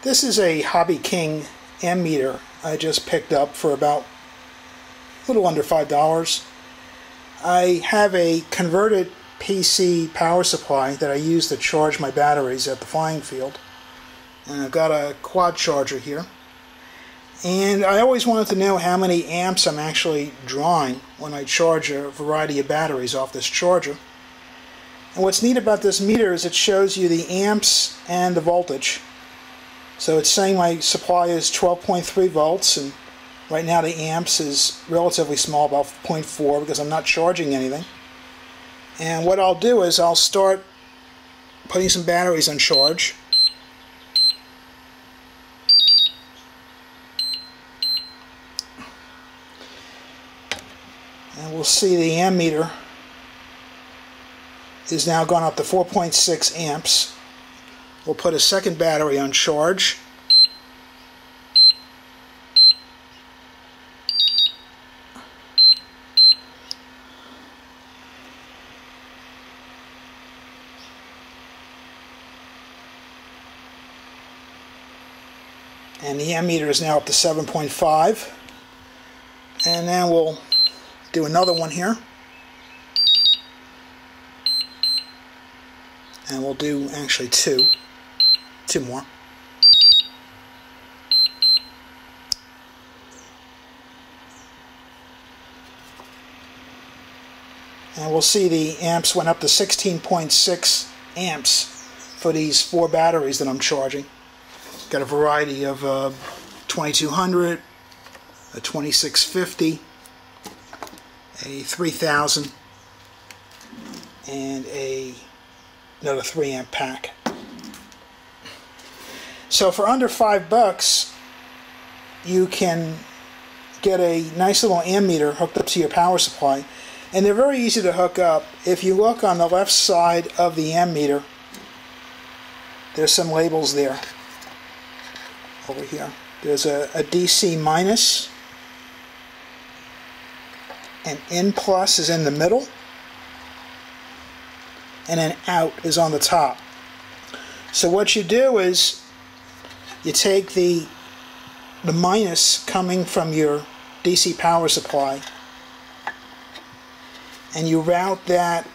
This is a Hobby King ammeter I just picked up for about a little under $5. I have a converted PC power supply that I use to charge my batteries at the flying field. And I've got a quad charger here. And I always wanted to know how many amps I'm actually drawing when I charge a variety of batteries off this charger. And what's neat about this meter is it shows you the amps and the voltage. So it's saying my supply is 12.3 volts, and right now the amps is relatively small, about 0.4, because I'm not charging anything. And what I'll do is I'll start putting some batteries on charge. And we'll see the ammeter is now gone up to 4.6 amps. We'll put a second battery on charge. And the ammeter is now up to 7.5. And then we'll do another one here. And we'll do actually two more. And we'll see the amps went up to 16.6 amps for these 4 batteries that I'm charging. Got a variety of 2200, a 2650, a 3000, and another 3 amp pack. So for under $5 you can get a nice little ammeter hooked up to your power supply, and they're very easy to hook up. If you look on the left side of the ammeter, there's some labels there. Over here there's a DC minus, an in plus is in the middle, and an out is on the top. So what you do is you take the minus coming from your DC power supply and you route that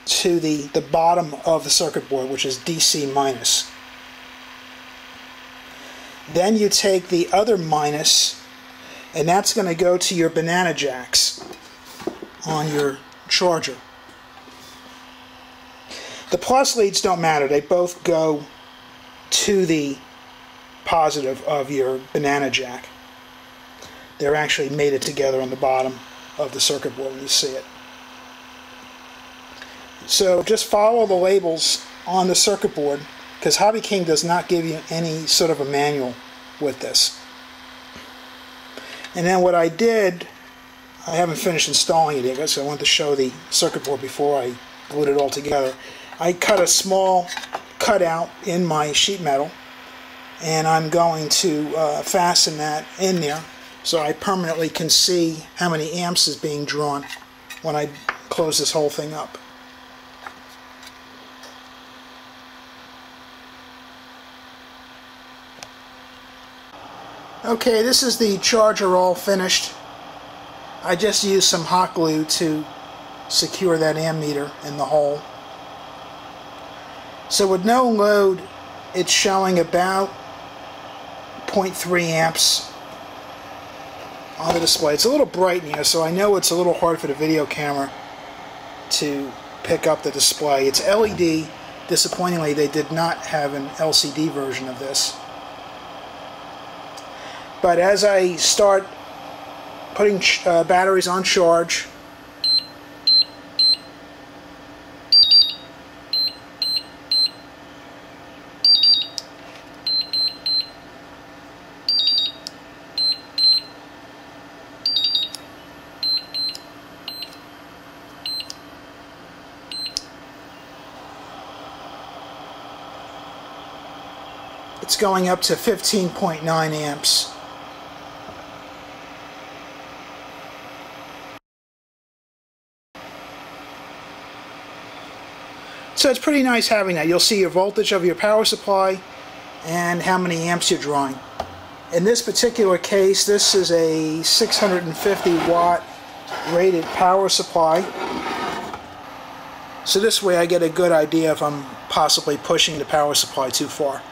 to the bottom of the circuit board, which is DC minus. Then you take the other minus, and that's going to go to your banana jacks on your charger. The plus leads don't matter, they both go to the positive of your banana jack. They're actually mated together on the bottom of the circuit board when you see it. So just follow the labels on the circuit board, because Hobby King does not give you any sort of a manual with this. And then what I did, I haven't finished installing it yet, so I wanted to show the circuit board before I glued it all together. I cut a small cutout in my sheet metal, and I'm going to fasten that in there so I permanently can see how many amps is being drawn when I close this whole thing up. Okay, this is the charger all finished. I just used some hot glue to secure that ammeter in the hole. So with no load, it's showing about 0.3 amps on the display. It's a little bright in here, so I know it's a little hard for the video camera to pick up the display. It's LED. Disappointingly, they did not have an LCD version of this. But as I start putting batteries on charge, it's going up to 15.9 amps. So it's pretty nice having that. You'll see your voltage of your power supply, and how many amps you're drawing. In this particular case, this is a 650 watt rated power supply. So this way I get a good idea if I'm possibly pushing the power supply too far.